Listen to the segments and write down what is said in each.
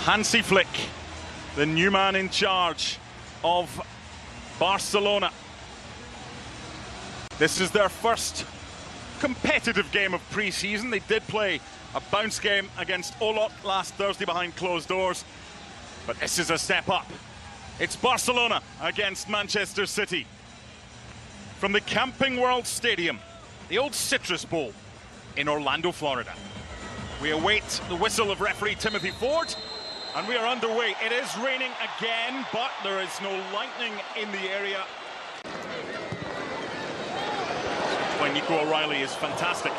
Hansi Flick, the new man in charge of Barcelona. This is their first competitive game of pre-season. They did play a bounce game against Olot last Thursday behind closed doors, but this is a step up. It's Barcelona against Manchester City. From the Camping World Stadium, the old Citrus Bowl in Orlando, Florida. We await the whistle of referee Timothy Ford, and we are underway. It is raining again, but there is no lightning in the area. When Nico O'Reilly is fantastic.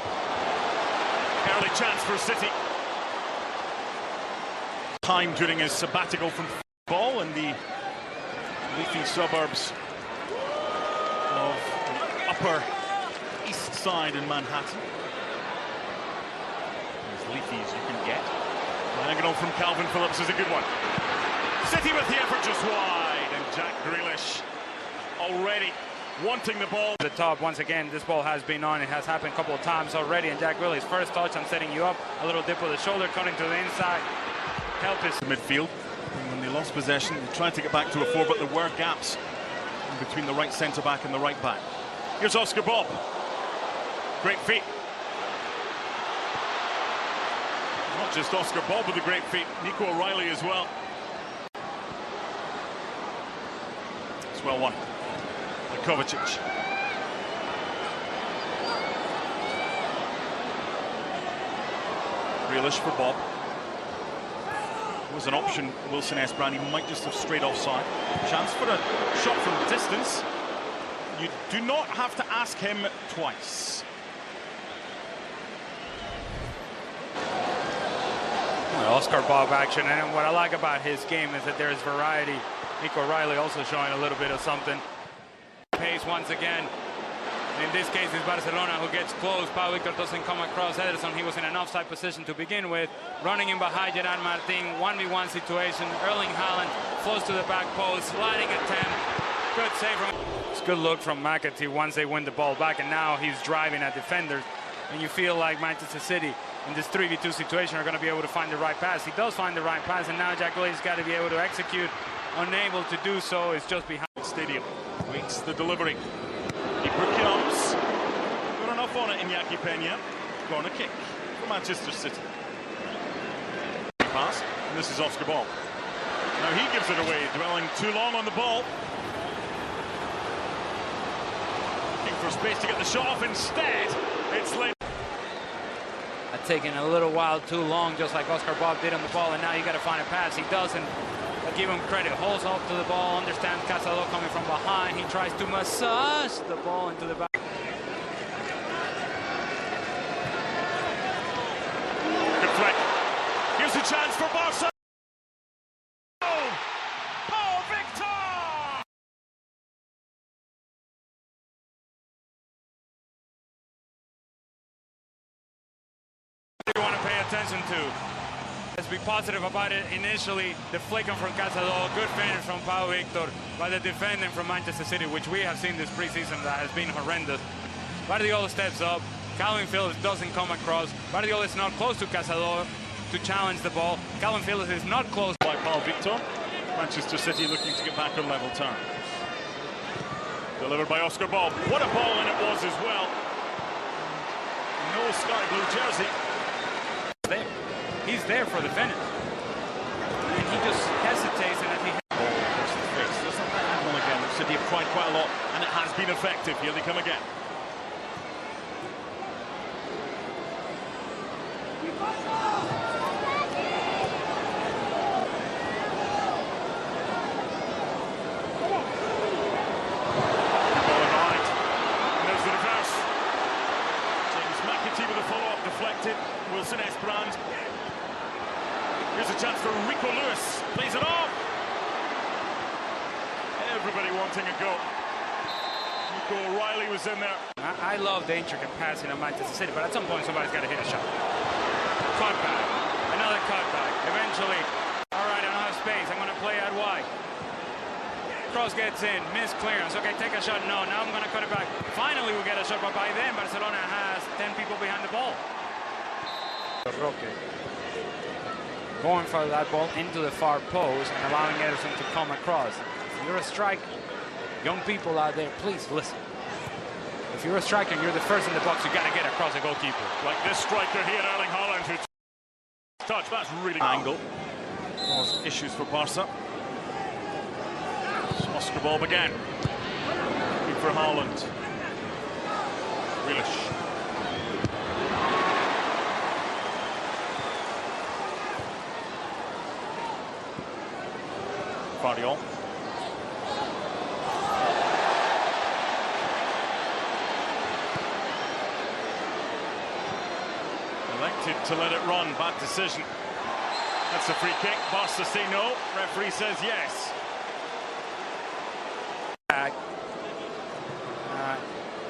Early chance for City. Time during his sabbatical from football in the leafy suburbs of the upper east side in Manhattan. As leafy as you can get. Diagonal from Calvin Phillips is a good one. City with the effort just wide, and Jack Grealish already wanting the ball. The top, once again, this ball has been on. It has happened a couple of times already, and Jack Grealish, first touch on setting you up, a little dip with the shoulder, cutting to the inside. Help is midfield. And when they lost possession, they tried to get back to a 4, but there were gaps in between the right centre-back and the right-back. Here's Oscar Bob. Great feet. Not just Oscar Bob with the great feet, Nico O'Reilly as well. It's well won. Kovacic. Grealish for Bob. It was an option, Wilson Esperan. He might just have strayed offside. Chance for a shot from distance. You do not have to ask him twice. Well, Oscar Bob action, and what I like about his game is that there is variety. Nico O'Reilly also showing a little bit of something. Pace once again. In this case, it's Barcelona who gets close. Pau Victor doesn't come across Ederson. He was in an offside position to begin with. Running in behind Gerard Martin, 1v1 situation. Erling Haaland close to the back post, sliding attempt. Good save from... It's a good look from McAtee once they win the ball back, and now he's driving at defenders. And you feel like Manchester City in this 3v2 situation are going to be able to find the right pass. He does find the right pass, and now Jack Grealish's got to be able to execute. Unable to do so, is just behind the stadium. Waits the delivery. Keeper comes. Got enough on it in Iñaki Peña. Corner kick for Manchester City. Pass, and this is Oscar Bob. Now he gives it away, dwelling too long on the ball. Looking for space to get the shot off. Instead, it's late. Taking a little while too long, just like Oscar Bob did on the ball, and now you got to find a pass. He doesn't. Give him credit. Holds off to the ball, understands Casado coming from behind. He tries to massage the ball into the back. Good flick. Here's a chance for Barca. Oh, Victor! You want to pay attention to. Let's be positive about it initially. The flicking from Casado, good finish from Pau Victor, by the defending from Manchester City, which we have seen this preseason that has been horrendous. Guardiola steps up, Calvin Phillips doesn't come across. Guardiola is not close to Casado to challenge the ball. Calvin Phillips is not close. By Pau Victor, Manchester City looking to get back on level terms. Delivered by Oscar Bob. What a ball, and it was as well. No sky blue jersey. There. He's there for the finish. And he just hesitates, and if he... There's not that angle again. City have tried quite a lot, and it has been effective. Here they come again. There's the reverse. James McAtee with a follow-up deflected. Wilson Esperan. Here's a chance for Rico Lewis. Plays it off. Everybody wanting a go. Nico O'Reilly was in there. I love the intricate passing of Manchester City, but at some point somebody's got to hit a shot. Cutback. Another cutback. Eventually, all right, I don't have space. I'm going to play out wide. Cross gets in. Missed clearance. Okay, take a shot. No, now I'm going to cut it back. Finally, we get a shot, but by then, Barcelona has 10 people behind the ball. Roque. going for that ball into the far post and allowing Ederson to come across. If you're a striker, young people out there, please listen. If you're a striker and you're the first in the box, you got to get across the goalkeeper. Like this striker here, Erling Haaland, who touch. That's really angle. Cause issues for Barca. Oscar ball again. Looking for Haaland. Grealish. Guardiola. Elected to let it run. Bad decision. That's a free kick. Barca say no. Referee says yes.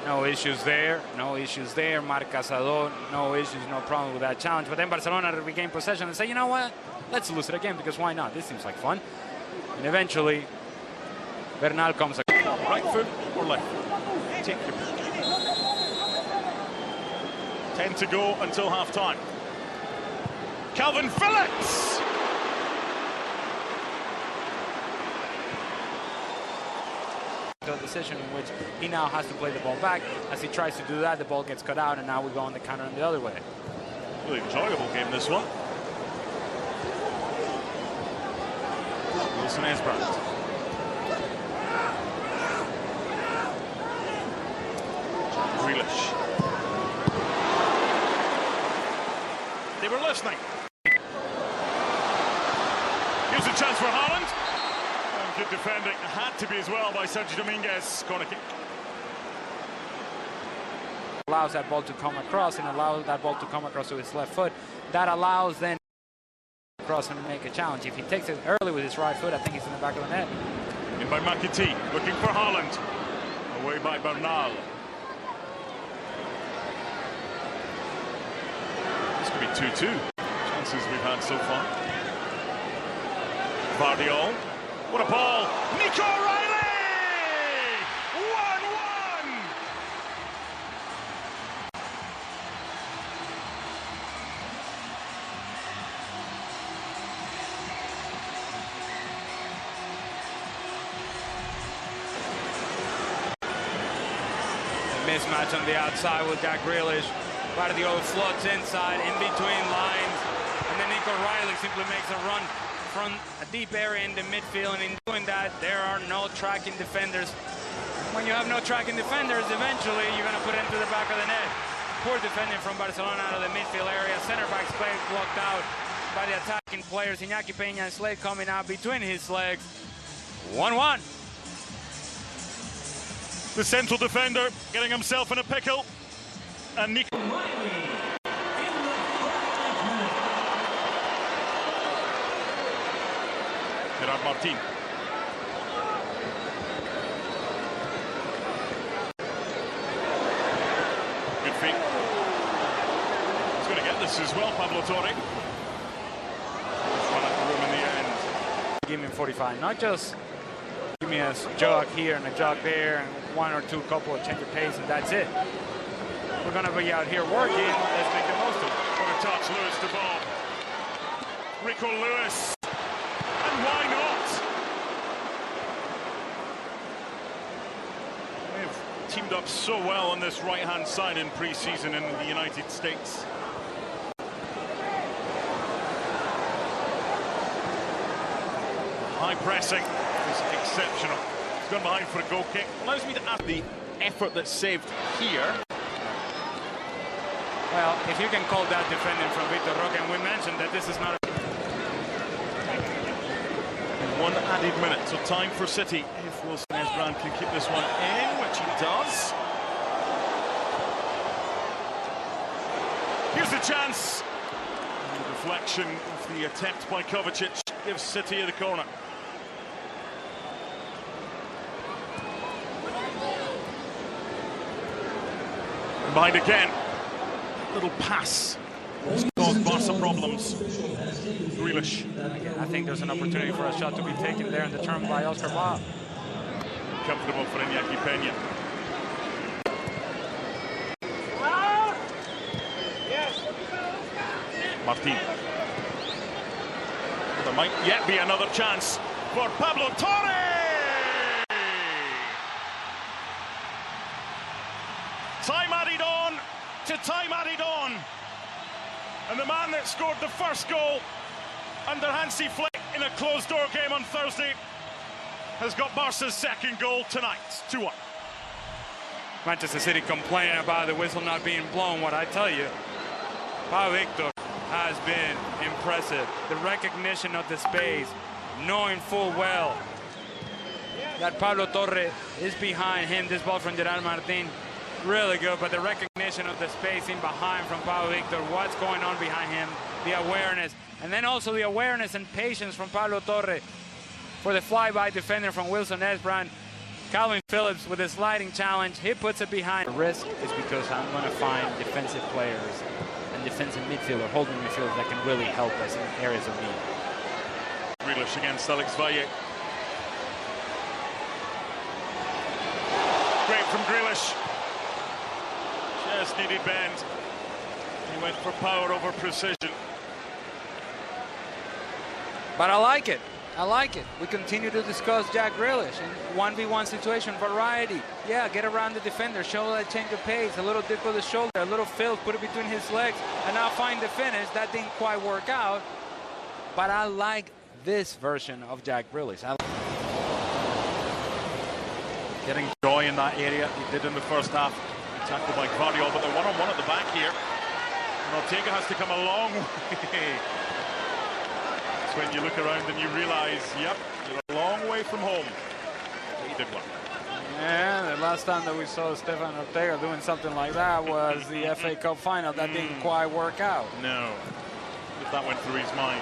No issues there. No issues there. Marc Casador. No issues. No problem with that challenge. But then Barcelona regain possession and say, you know what? Let's lose it again because why not? This seems like fun. And eventually, Bernal comes. Right foot or left foot? Take your pick. 10 to go until half time. Calvin Phillips! The decision in which he now has to play the ball back. As he tries to do that, the ball gets cut out, and now we go on the counter on the other way. Really enjoyable game, this one. Wilson Esbrandt. Grealish. They were listening. Here's a chance for Haaland. And good defending. Had to be as well by Sergio Dominguez. Corner kick. Allows that ball to come across and allows that ball to come across to his left foot. That allows then across and make a challenge. If he takes it early with his right foot, I think he's in the back of the net. In by Makiti, looking for Haaland. Away by Bernal. This could be 2-2. Chances we've had so far. Vardiol. What a ball! Nico Riley! 1-1! Mismatch on the outside with Jack Grealish. Guardiola floats inside, in between lines, and then Nico Riley simply makes a run from a deep area in the midfield, and in doing that, there are no tracking defenders. When you have no tracking defenders, eventually you're going to put it into the back of the net. Poor defending from Barcelona out of the midfield area. Center back's play blocked out by the attacking players. Iñaki Peña and Slade coming out between his legs. 1-1. The central defender getting himself in a pickle. And Nico Gerard Martin. Good feet. He's going to get this as well, Pablo Torre. Run out the room in the end. Give me 45, not just give me a jog here and a jog there and one or two couple of change of pace and that's it. We're going to be out here working. Let's make the most of it. What a touch, Lewis to ball. Rico Lewis. And why not? They've teamed up so well on this right-hand side in pre-season in the United States. High pressing is exceptional. He's gone behind for a goal kick. Allows me to add the effort that's saved here. Well, if you can call that defending from Vitor Roque, and we mentioned that this is not a... One added minute, so time for City. If Wilson Esbrandt can keep this one in, which he does. Here's the chance. And the deflection of the attempt by Kovacic gives City the corner. Behind again. Little pass. Caused Barca problems. Grealish. Again, I think there's an opportunity for a shot to be taken there in the turn by Oscar Bob. Comfortable for Iñaki Peña. Martin. There might yet be another chance for Pablo Torre! Time added on to time added on. And the man that scored the first goal under Hansi Flick in a closed-door game on Thursday has got Barca's second goal tonight, 2-1. Manchester City complaining about the whistle not being blown. What I tell you, Pau Victor has been impressive. The recognition of the space, knowing full well that Pablo Torre is behind him. This ball from Gerard Martin, really good, but the recognition of the space in behind from Pau Victor, what's going on behind him, the awareness, and then also the awareness and patience from Pablo Torre for the flyby defender from Wilson Esbrand. Calvin Phillips with a sliding challenge, he puts it behind. The risk is because I'm going to find defensive players and defensive midfielder, holding midfielders that can really help us in areas of need. Grealish against Alex Valle. Great from Grealish. Just needed bend. He went for power over precision. But I like it. I like it. We continue to discuss Jack Grealish in 1v1 situation, variety. Yeah, get around the defender, show that change of pace, a little dip of the shoulder, a little fill, put it between his legs, and now find the finish. That didn't quite work out, but I like this version of Jack Grealish. Getting joy in that area. He did in the first half. Tackled by Guardiola, but they're one-on-one at the back here. And Ortega has to come a long way. It's when you look around and you realise, yep, you're a long way from home. But he did well. Yeah, the last time that we saw Stefan Ortega doing something like that was the FA Cup final. That didn't quite work out. No, if that went through his mind.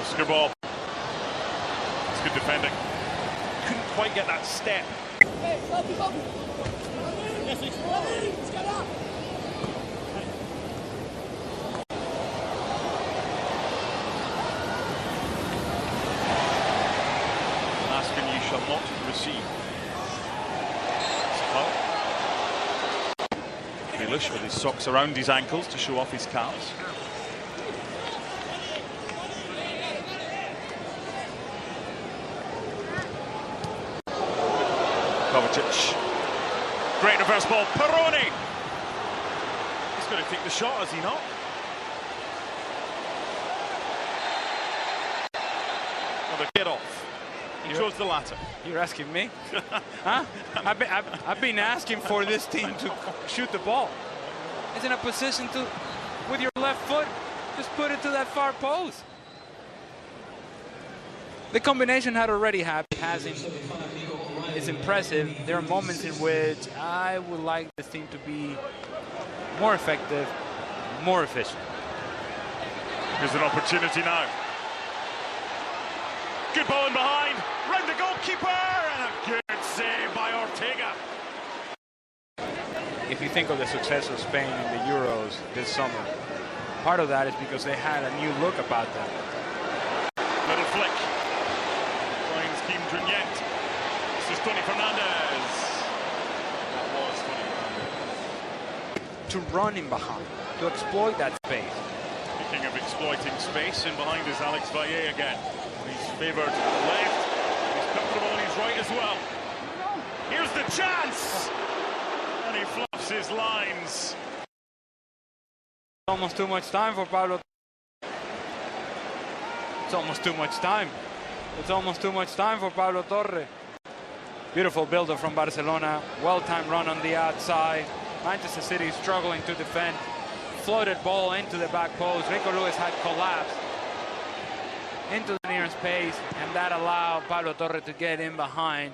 Oscar ball. It's good defending. Couldn't quite get that step. Asking you shall not receive. Grealish with his socks around his ankles to show off his calves. Kovacic. Great reverse ball. Peroni. He's going to take the shot, has he not? Another get off. He chose the latter. You're asking me? Huh? I've been asking for this team to shoot the ball. It's in a position to, with your left foot, just put it to that far post. The combination had already happened. It's impressive. There are moments in which I would like this team to be more effective, more efficient. Here's an opportunity now. Good ball in behind, round the goalkeeper, and a good save by Ortega. If you think of the success of Spain in the Euros this summer, part of that is because they had a new look about them. Little flick. Finds Kim Drignet. This is Tony Fernandez. That was Tony Fernandez. To run in behind, to exploit that space. Speaking of exploiting space, in behind is Alex Valle again. He's favoured left. He's comfortable on his right as well. Here's the chance! And he fluffs his lines. Almost too much time for Pablo. It's almost too much time. It's almost too much time for Pablo Torre. Beautiful build-up from Barcelona. Well-timed run on the outside. Manchester City struggling to defend. Floated ball into the back post. Rico Lewis had collapsed. into the nearest pace, and that allowed Pablo Torre to get in behind.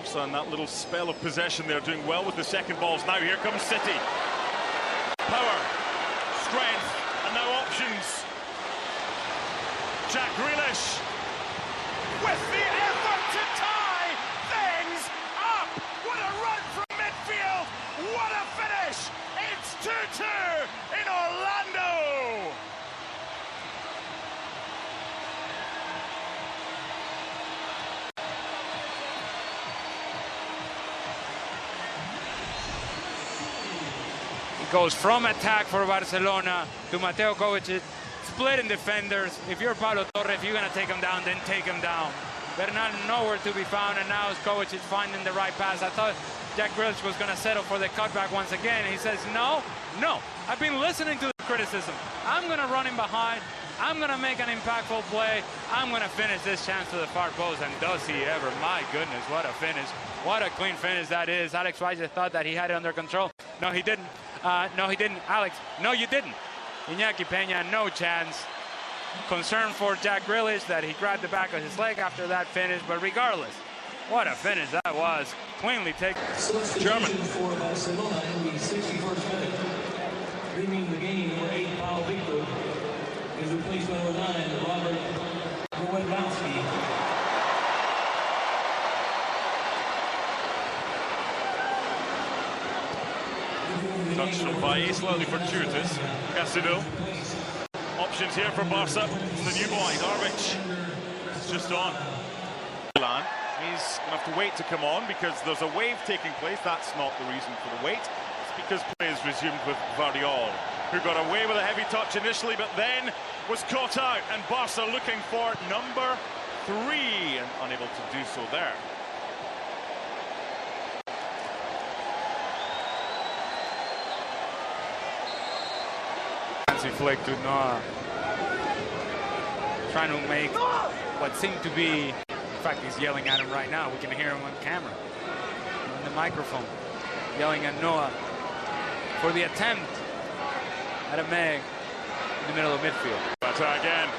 So in that little spell of possession, they're doing well with the second balls. Now here comes City. Power, strength, and now options. Jack Grealish with the effort to tie things up. What a run from midfield. What a finish. It's 2-2 in Orlando. Goes from attack for Barcelona to Mateo Kovacic, splitting defenders. If you're Pablo Torre, if you're going to take him down, then take him down. Bernal nowhere to be found, and now Kovacic finding the right pass. I thought Jack Grealish was going to settle for the cutback once again. He says, no. I've been listening to the criticism. I'm going to run in behind. I'm going to make an impactful play. I'm going to finish this chance to the far post, and does he ever? My goodness, what a finish. What a clean finish that is. Alex Weiser thought that he had it under control. No, he didn't. No, he didn't. Alex, no, you didn't. Iñaki Peña, no chance. Concern for Jack Grealish that he grabbed the back of his leg after that finish, but regardless, what a finish that was. Cleanly taken. German. For Barcelona in the 61st minute. Bringing the game, number 8, Paul Victor, is replaced by number 9, Robert Lewandowski. Touch from Bailly, slightly fortuitous. Casido. Options here for Barca. It's the new boy, Darvic. It's just on. Milan. He's going to have to wait to come on because there's a wave taking place. That's not the reason for the wait. It's because play is resumed with Vardiol, who got away with a heavy touch initially, but then was caught out. And Barca looking for number 3 and unable to do so there. Flick to Noah, trying to make what seemed to be, in fact he's yelling at him right now, we can hear him on camera, on the microphone, yelling at Noah for the attempt at a Meg in the middle of midfield. But again,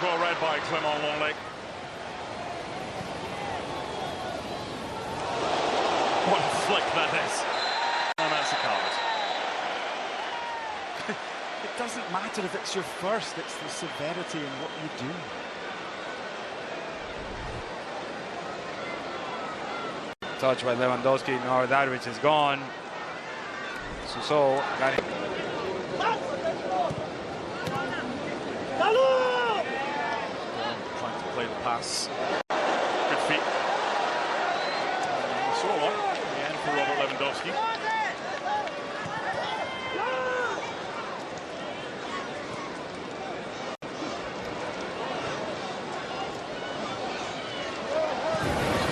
well read by Clement Longley. What a flick that is. And that's a card. It doesn't matter if it's your first, it's the severity in what you do. Touch by Lewandowski, now Darvic is gone. So got him. Trying to play the pass. Good feet. Solo again for Robert Lewandowski.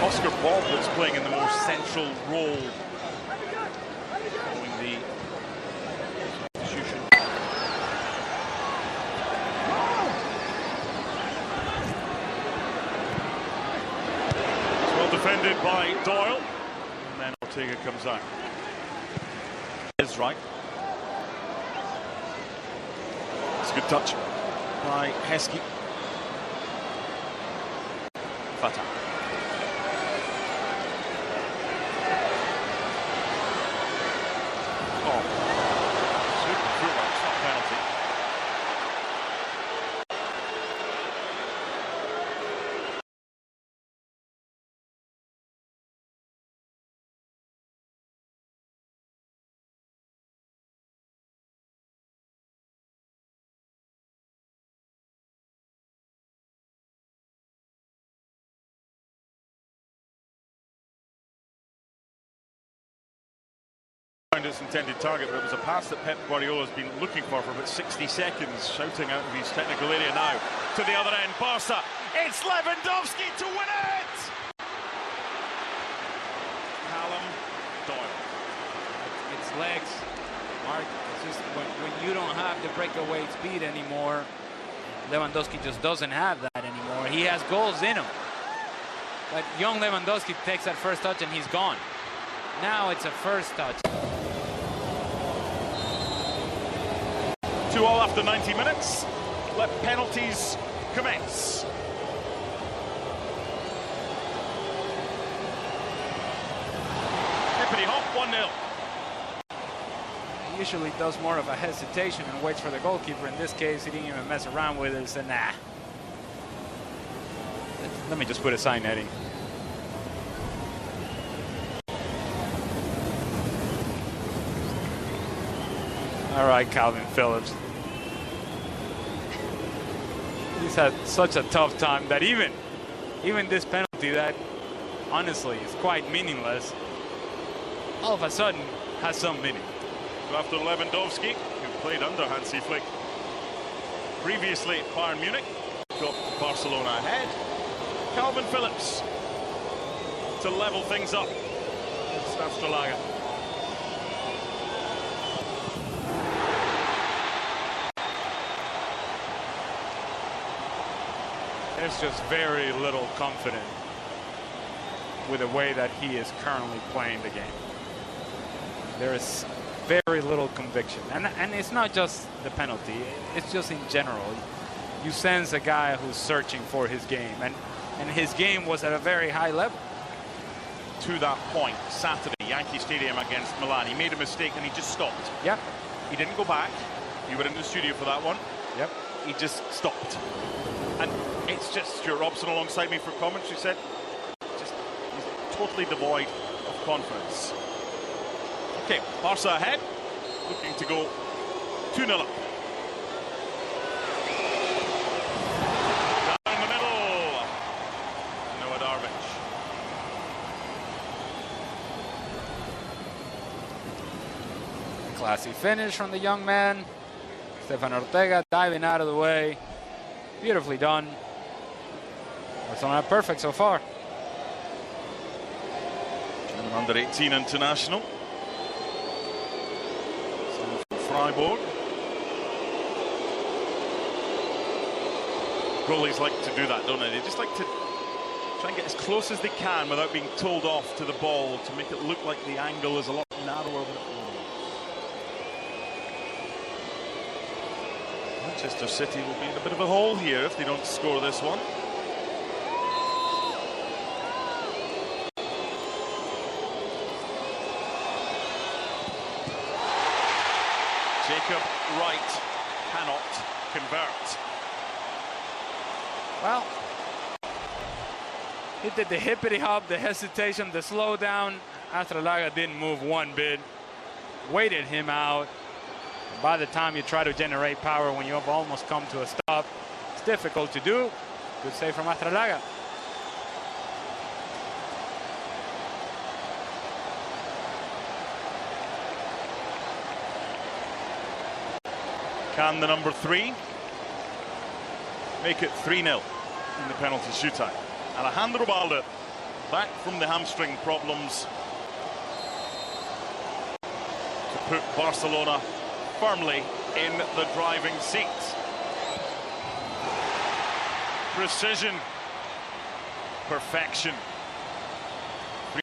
Oscar Bob that's playing in the more central role following the substitution. It's well defended by Doyle, and then Ortega comes out. Is right. It's a good touch by Heskey. Fatah. Its intended target, but it was a pass that Pep Guardiola has been looking for about 60 seconds, shouting out of his technical area now to the other end. Barca, it's Lewandowski to win it. Callum Doyle. It's legs, Mark. It's just when you don't have the breakaway speed anymore, Lewandowski just doesn't have that anymore. He has goals in him, but young Lewandowski takes that first touch and he's gone. Now it's a first touch. 2 2-2 after 90 minutes. Let penalties commence. Hippity hop, 1-0. He usually does more of a hesitation and waits for the goalkeeper. In this case, he didn't even mess around with it and said, nah. Let me just put a sign heading. All right, Calvin Phillips. He's had such a tough time that even this penalty that honestly is quite meaningless, all of a sudden has some meaning. After Lewandowski, who played under Hansi Flick previously at Bayern Munich, got Barcelona ahead. Calvin Phillips to level things up. It's Astralaga. There's just very little confidence with the way that he is currently playing the game. There is very little conviction, and it's not just the penalty, it's just in general. You sense a guy who's searching for his game, and his game was at a very high level. To that point, Saturday, Yankee Stadium against Milan, he made a mistake and he just stopped. Yep. He didn't go back. You were in the studio for that one. Yep. He just stopped. And it's just Stuart Robson alongside me for commentary said, he's totally devoid of confidence. Okay, Barca ahead, looking to go 2-0 up. Down the middle, Noah Darvish. Classy finish from the young man. Stefan Ortega diving out of the way. Beautifully done. Barcelona perfect so far. And an under-18 international. Freiburg. Goalies like to do that, don't they? They just like to try and get as close as they can without being told off to the ball to make it look like the angle is a lot narrower than it was. Manchester City will be in a bit of a hole here if they don't score this one. Jacob Wright cannot convert. Well, he did the hippity hop, the hesitation, the slowdown. Astralaga didn't move one bit, waited him out. By the time you try to generate power when you have almost come to a stop, it's difficult to do. Good save from Astralaga. Can the number 3 make it 3-0 in the penalty shootout? Alejandro Balde back from the hamstring problems to put Barcelona firmly in the driving seat. Precision, perfection.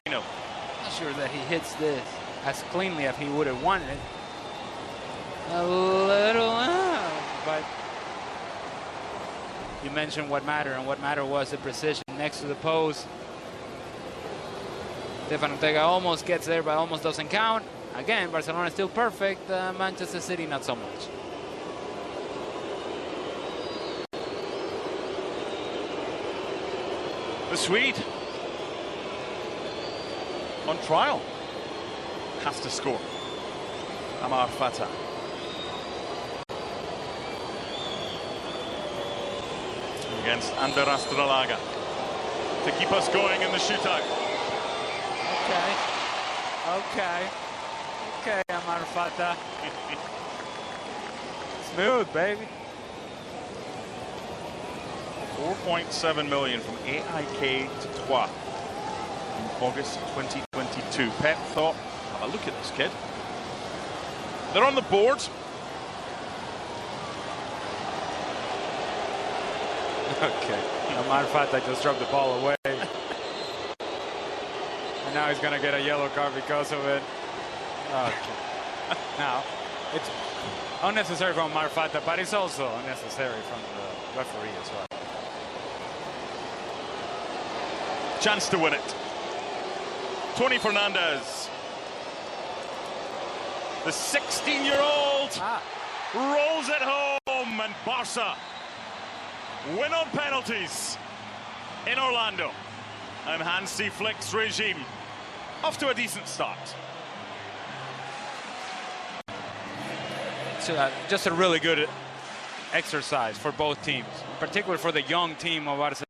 3-0. Not sure that he hits this as cleanly as he would have wanted it. A little, but you mentioned what mattered, and what mattered was the precision next to the post. Stefan Ortega almost gets there, but almost doesn't count. Again, Barcelona still perfect, Manchester City not so much. The Swede on trial has to score. Amar Fatah. Against Ander Astralaga to keep us going in the shootout. Okay, Amar Fatah. Smooth, baby. 4.7 million from AIK to Troyes in August 2022. Pep thought, have a look at this kid. They're on the board. Okay. Amar Fatah just dropped the ball away. And now he's going to get a yellow card because of it. Okay. Now, It's unnecessary from Marfata, but it's also unnecessary from the referee as well. Chance to win it. Tony Fernandez, the 16-year-old, rolls it home, and Barca win on penalties in Orlando. And Hansi Flick's regime off to a decent start. So, just a really good exercise for both teams, in particular for the young team of Barcelona.